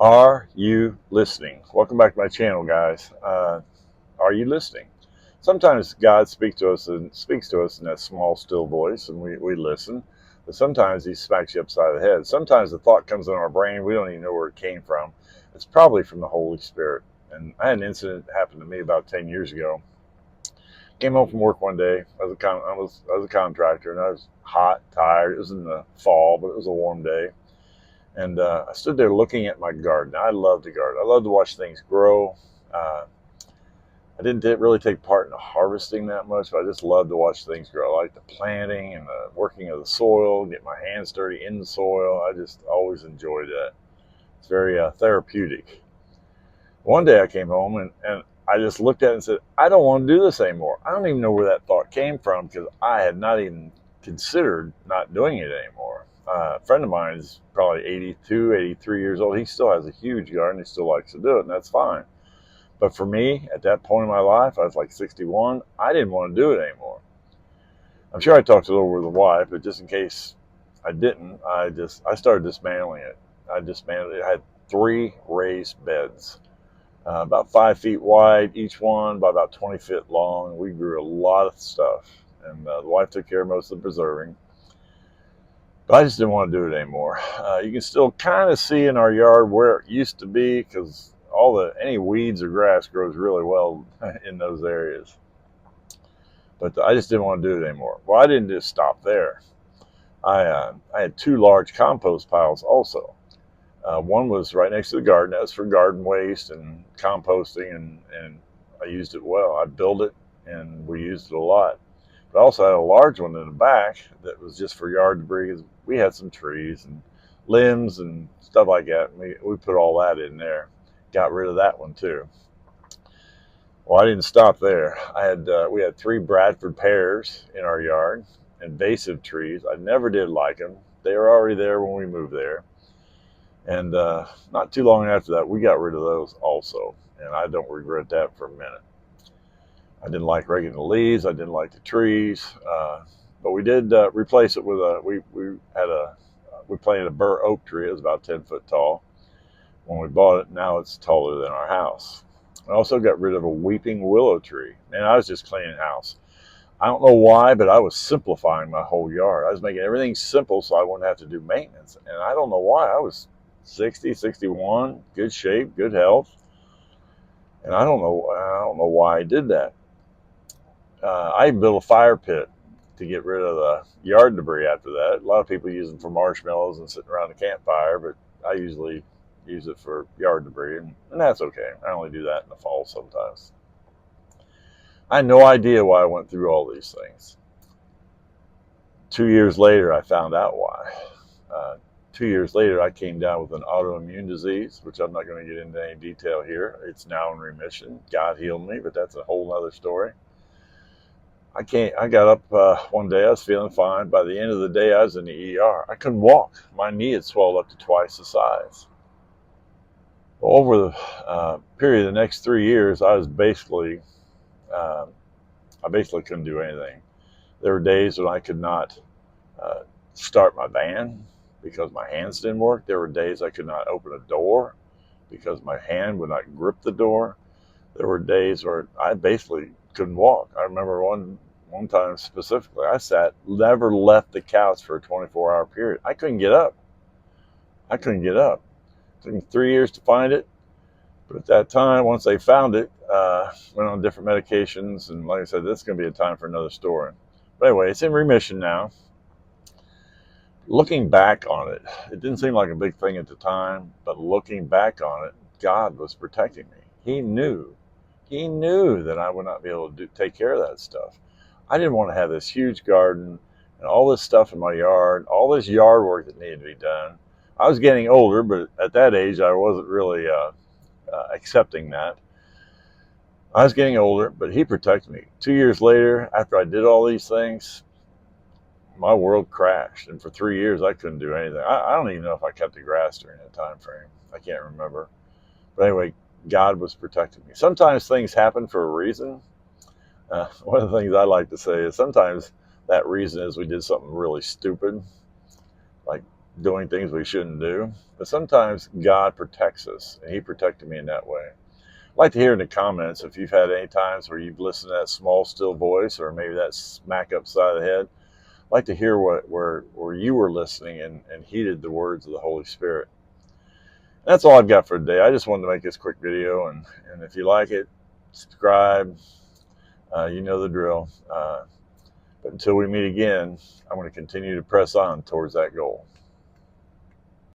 Are you listening? Welcome back to my channel, guys. Are you listening? Sometimes God speaks to us in that small, still voice, and we listen. But sometimes He smacks you upside the head. Sometimes the thought comes in our brain, we don't even know where it came from. It's probably from the Holy Spirit. And I had an incident happen to me about 10 years ago. Came home from work one day. I was a contractor, and I was hot, tired. It was in the fall, but it was a warm day. And I stood there looking at my garden. I love to garden. I love to watch things grow. Uh, I didn't really take part in the harvesting that much, but I just love to watch things grow. I like the planting and the working of the soil, get my hands dirty in the soil. I just always enjoyed that. It's very therapeutic. One day I came home and I just looked at it and said, I don't want to do this anymore. I don't even know where that thought came from because I had not even considered not doing it anymore. A friend of mine is probably 82, 83 years old. He still has a huge garden. He still likes to do it, and that's fine. But for me, at that point in my life, I was like 61. I didn't want to do it anymore. I'm sure I talked it over with the wife, but just in case I didn't, I started dismantling it. I dismantled it. I had 3 raised beds, about 5 feet wide, each one by about 20 feet long. We grew a lot of stuff, and the wife took care of most of the preserving. But I just didn't want to do it anymore. You can still kind of see in our yard where it used to be because any weeds or grass grows really well in those areas. But I just didn't want to do it anymore. Well, I didn't just stop there. I had 2 large compost piles also. One was right next to the garden. That was for garden waste and composting, and I used it well. I built it, and we used it a lot. But I also had a large one in the back that was just for yard debris. We had some trees and limbs and stuff like that. And we put all that in there. Got rid of that one too. Well, I didn't stop there. We had 3 Bradford pears in our yard, invasive trees. I never did like them. They were already there when we moved there. And not too long after that, we got rid of those also. And I don't regret that for a minute. I didn't like raking the leaves. I didn't like the trees. But we did replace it with we planted a bur oak tree. It was about 10 foot tall when we bought it. Now it's taller than our house. I also got rid of a weeping willow tree. And I was just cleaning house. I don't know why, but I was simplifying my whole yard. I was making everything simple so I wouldn't have to do maintenance. And I don't know why. I was 60, 61, good shape, good health. And I don't know why I did that. I built a fire pit to get rid of the yard debris after that. A lot of people use them for marshmallows and sitting around a campfire, but I usually use it for yard debris, and that's okay. I only do that in the fall sometimes. I had no idea why I went through all these things. 2 years later, I found out why. 2 years later, I came down with an autoimmune disease, which I'm not going to get into any detail here. It's now in remission. God healed me, but that's a whole other story. I got up one day. I was feeling fine. By the end of the day, I was in the ER. I couldn't walk. My knee had swelled up to twice the size. Well, over the period of the next 3 years, I basically couldn't do anything. There were days when I could not start my van because my hands didn't work. There were days I could not open a door because my hand would not grip the door. There were days where I basically couldn't walk. I remember one time specifically, never left the couch for a 24-hour period. I couldn't get up. It took me 3 years to find it. But at that time, once they found it, went on different medications. And like I said, this is going to be a time for another story. But anyway, it's in remission now. Looking back on it, it didn't seem like a big thing at the time. But looking back on it, God was protecting me. He knew that I would not be able to take care of that stuff. I didn't want to have this huge garden and all this stuff in my yard, all this yard work that needed to be done. I was getting older, but at that age, I wasn't really accepting that. I was getting older, but He protected me. 2 years later, after I did all these things, my world crashed. And for 3 years, I couldn't do anything. I don't even know if I cut the grass during that time frame. I can't remember. But anyway, God was protecting me. Sometimes things happen for a reason. One of the things I like to say is sometimes that reason is we did something really stupid, like doing things we shouldn't do. But sometimes God protects us, and He protected me in that way. I'd like to hear in the comments if you've had any times where you've listened to that small, still voice, or maybe that smack upside of the head. I'd like to hear where you were listening and heeded the words of the Holy Spirit. That's all I've got for today. I just wanted to make this quick video, and if you like it, subscribe. You know the drill. But until we meet again, I'm going to continue to press on towards that goal.